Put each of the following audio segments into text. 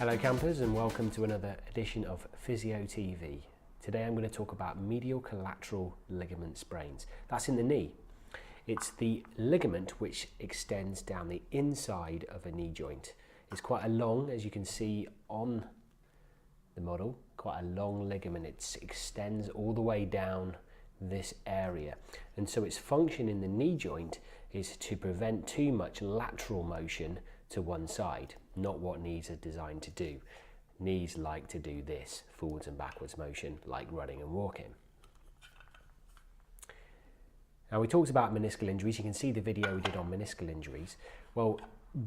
Hello campers, and welcome to another edition of Physio TV. Today I'm going to talk about medial collateral ligament sprains. That's in the knee. It's the ligament which extends down the inside of a knee joint. It's quite a long, as you can see on the model, quite a long ligament. It extends all the way down this area, and so its function in the knee joint is to prevent too much lateral motion to one side, not what knees are designed to do. Knees like to do this, forwards and backwards motion, like running and walking. Now, we talked about meniscal injuries. You can see the video we did on meniscal injuries. Well,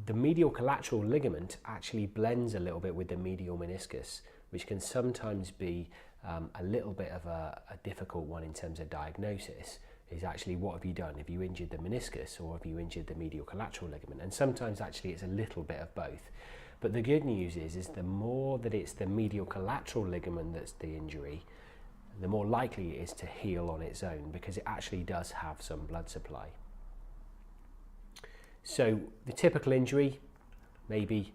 the medial collateral ligament actually blends a little bit with the medial meniscus, which can sometimes be a little bit of a difficult one in terms of diagnosis. Is actually, what have you done? Have you injured the meniscus or have you injured the medial collateral ligament? And sometimes actually it's a little bit of both. But the good news is the more that it's the medial collateral ligament that's the injury, the more likely it is to heal on its own, because it actually does have some blood supply. So the typical injury, maybe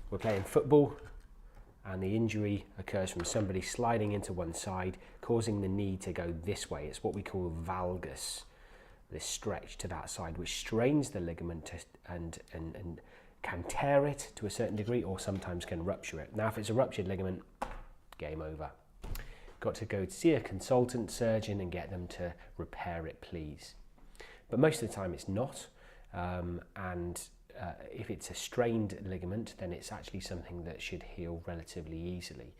we're playing football and the injury occurs from somebody sliding into one side, causing the knee to go this way. It's what we call valgus, this stretch to that side, which strains the ligament and can tear it to a certain degree, or sometimes can rupture it. Now, if it's a ruptured ligament, game over. Got to go to see a consultant surgeon and get them to repair it, please. But most of the time it's not, if it's a strained ligament, then it's actually something that should heal relatively easily.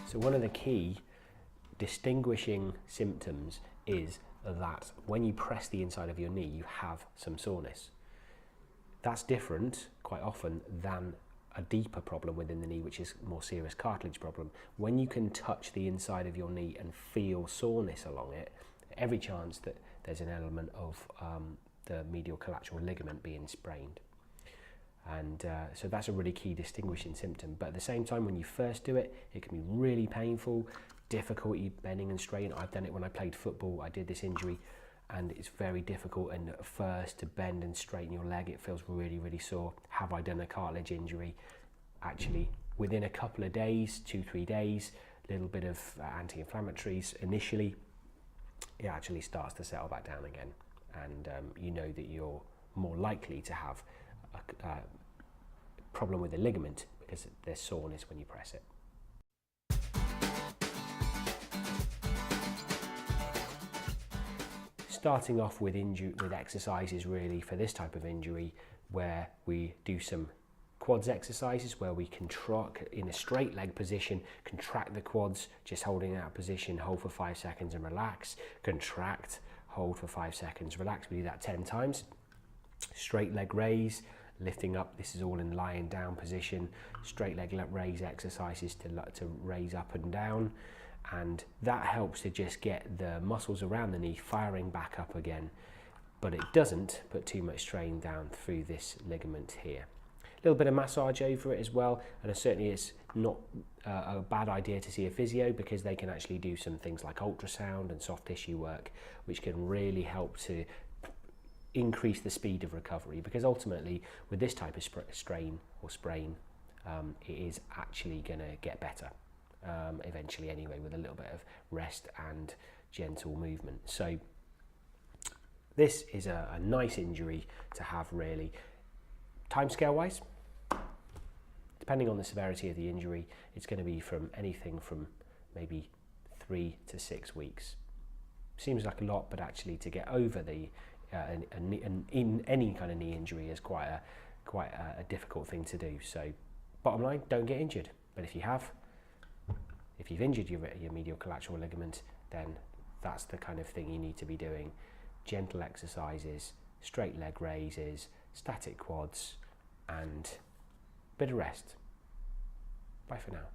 So one of the key distinguishing symptoms is that when you press the inside of your knee, you have some soreness. That's different quite often than a deeper problem within the knee, which is a more serious cartilage problem. When you can touch the inside of your knee and feel soreness along it, every chance that there's an element of the medial collateral ligament being sprained. And so that's a really key distinguishing symptom. But at the same time, when you first do it, it can be really painful, difficulty bending and straightening. I've done it when I played football. I did this injury and it's very difficult, and at first to bend and straighten your leg, it feels really, really sore. Have I done a cartilage injury? Actually, within a couple of days, 2-3 days, a little bit of anti-inflammatories initially, it actually starts to settle back down again, and you know that you're more likely to have a problem with the ligament because there's soreness when you press it. Starting off with exercises really for this type of injury, where we do some quads exercises where we contract in a straight leg position, contract the quads, just holding that position, hold for 5 seconds and relax, contract, hold for 5 seconds, relax. We do that 10 times. Straight leg raise, lifting up, this is all in lying down position, straight leg raise exercises to raise up and down, and that helps to just get the muscles around the knee firing back up again, but it doesn't put too much strain down through this ligament here. A little bit of massage over it as well, and certainly it's not a bad idea to see a physio, because they can actually do some things like ultrasound and soft tissue work, which can really help to increase the speed of recovery, because ultimately with this type of strain or sprain, it is actually going to get better eventually anyway, with a little bit of rest and gentle movement. So this is a nice injury to have, really. Timescale wise, depending on the severity of the injury, it's going to be from anything from maybe 3 to 6 weeks. Seems like a lot, but actually to get over the in any kind of knee injury is quite a difficult thing to do. So bottom line, don't get injured. But if you've injured your medial collateral ligament, then that's the kind of thing you need to be doing. Gentle exercises, straight leg raises, static quads, and a bit of rest. Bye for now.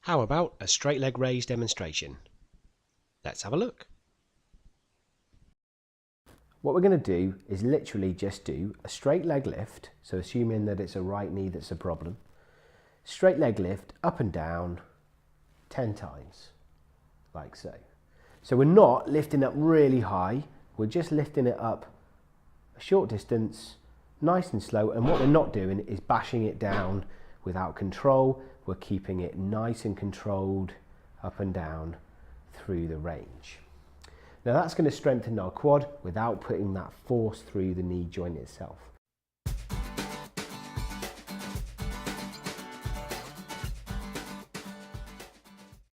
How about a straight leg raise demonstration? Let's have a look. What we're going to do is literally just do a straight leg lift, so assuming that it's a right knee that's a problem. Straight leg lift up and down 10 times, like so. So we're not lifting up really high, we're just lifting it up a short distance, nice and slow, and what we're not doing is bashing it down without control. We're keeping it nice and controlled up and down through the range. Now that's going to strengthen our quad without putting that force through the knee joint itself.